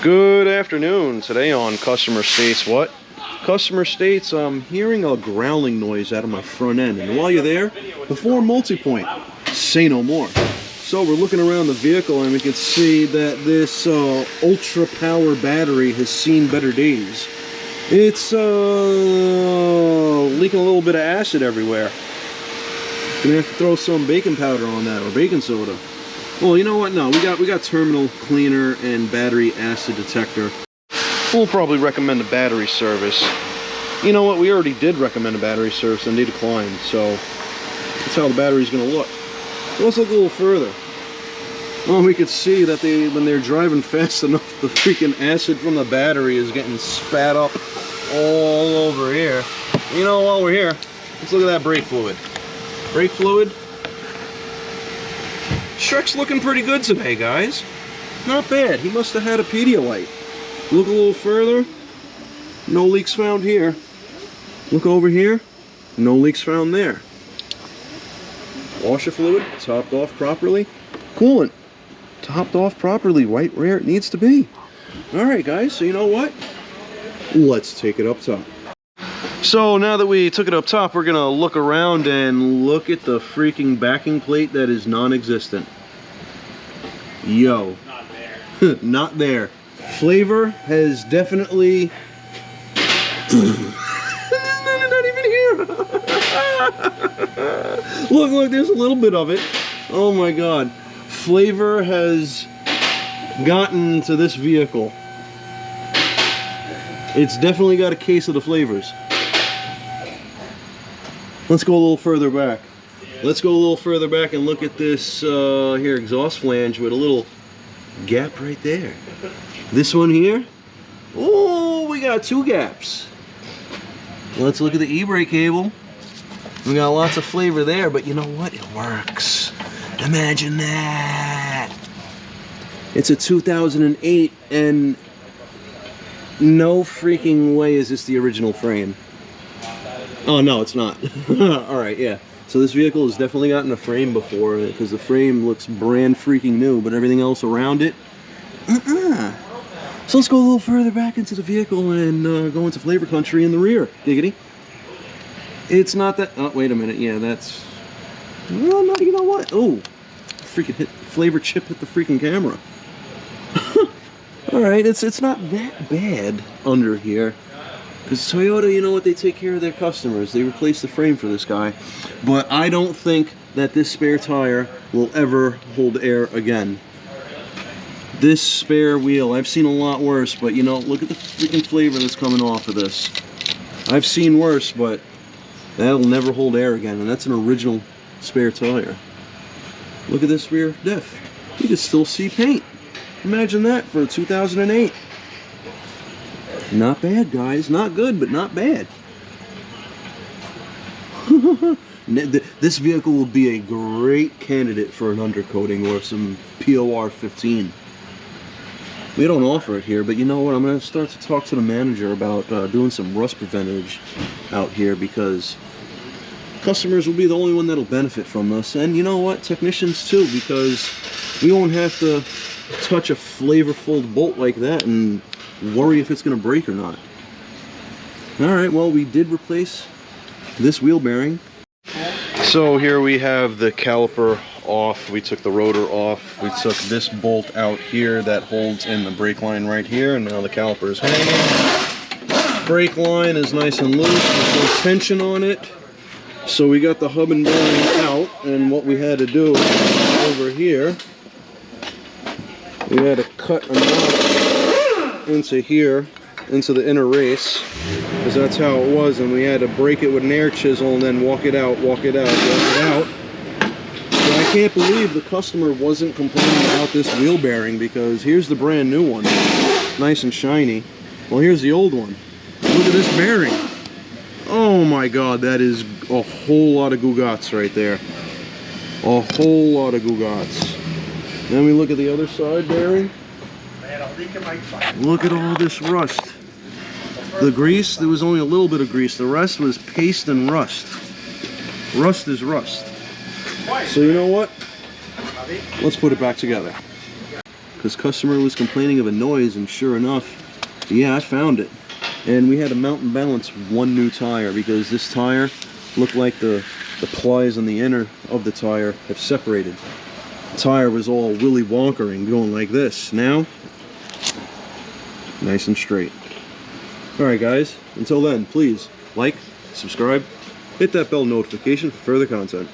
Good afternoon. Today on Customer States what? Customer States, I'm hearing a growling noise out of my front end. And while you're there, before multi-point, say no more. So we're looking around the vehicle and we can see that this ultra power battery has seen better days. It's leaking a little bit of acid everywhere. Gonna have to throw some baking powder on that, or baking soda. Well, you know what? No, we got terminal cleaner and battery acid detector. We'll probably recommend a battery service. You know what? We already did recommend a battery service and they declined, so that's how the battery's gonna look. So let's look a little further. Well, we could see that when they're driving fast enough, the freaking acid from the battery is getting spat up all over here. You know, while we're here, let's look at that brake fluid. Brake fluid. Shrek's looking pretty good today, guys. Not bad. He must have had a Pedialyte. Look a little further. No leaks found here. Look over here. No leaks found there. Washer fluid topped off properly. Coolant topped off properly, right where it needs to be. Alright guys, so you know what? Let's take it up top. So now that we took it up top, we're gonna look around and look at the freaking backing plate that is non-existent. Yo. Not there. Not there. Flavor has definitely... not even here. Look, there's a little bit of it. Oh my god. Flavor has gotten to this vehicle. It's definitely got a case of the flavors. Let's go a little further back. Let's go a little further back and look at this here exhaust flange with a little gap right there. This one here. Oh, we got two gaps. Let's look at the e-brake cable. We got lots of flavor there, but you know what? It works. Imagine that. It's a 2008 and no freaking way is this the original frame. Oh no, it's not. Alright, yeah. So this vehicle has definitely gotten a frame before, because the frame looks brand freaking new, but everything else around it, So let's go a little further back into the vehicle and go into flavor country in the rear. Giggity. It's not that... Oh, wait a minute. Yeah, that's... Well, no, you know what? Oh, freaking hit flavor chip hit the freaking camera. Alright, it's not that bad under here. Because Toyota, you know what, they take care of their customers. They replace the frame for this guy. But I don't think that this spare tire will ever hold air again. This spare wheel, I've seen a lot worse, but you know, look at the freaking flavor that's coming off of this. I've seen worse, but that'll never hold air again, and that's an original spare tire. Look at this rear diff. You can still see paint. Imagine that for a 2008. Not bad, guys. Not good, but not bad. This vehicle will be a great candidate for an undercoating or some POR 15. We don't offer it here, but you know what? I'm going to start to talk to the manager about doing some rust preventage out here, because customers will be the only one that'll benefit from this. And you know what? Technicians too, because we won't have to touch a flavorful bolt like that and worry if it's going to break or not. Alright, well, we did replace this wheel bearing. So here we have the caliper off. We took the rotor off. We took this bolt out here that holds in the brake line right here, and now the caliper is hanging. Brake line is nice and loose. There's no tension on it. So we got the hub and bearing out, and what we had to do over here, we had to cut a notch into here, into the inner race, because that's how it was, and we had to break it with an air chisel and then walk it out, walk it out, walk it out. So I can't believe the customer wasn't complaining about this wheel bearing, because here's the brand new one, nice and shiny. Well, here's the old one. Look at this bearing. Oh my god, that is a whole lot of Gugats right there. A whole lot of Gugats. Then we look at the other side bearing. Look at all this rust. The grease, there was only a little bit of grease. The rest was paste and rust. Rust is rust. So you know what? Let's put it back together. because customer was complaining of a noise, and sure enough, yeah, I found it. And we had to mount and balance one new tire because this tire looked like the plies on the inner of the tire have separated. The tire was all willy wonkering, going like this. Now, nice and straight. Alright guys, until then, please like, subscribe, hit that bell notification for further content.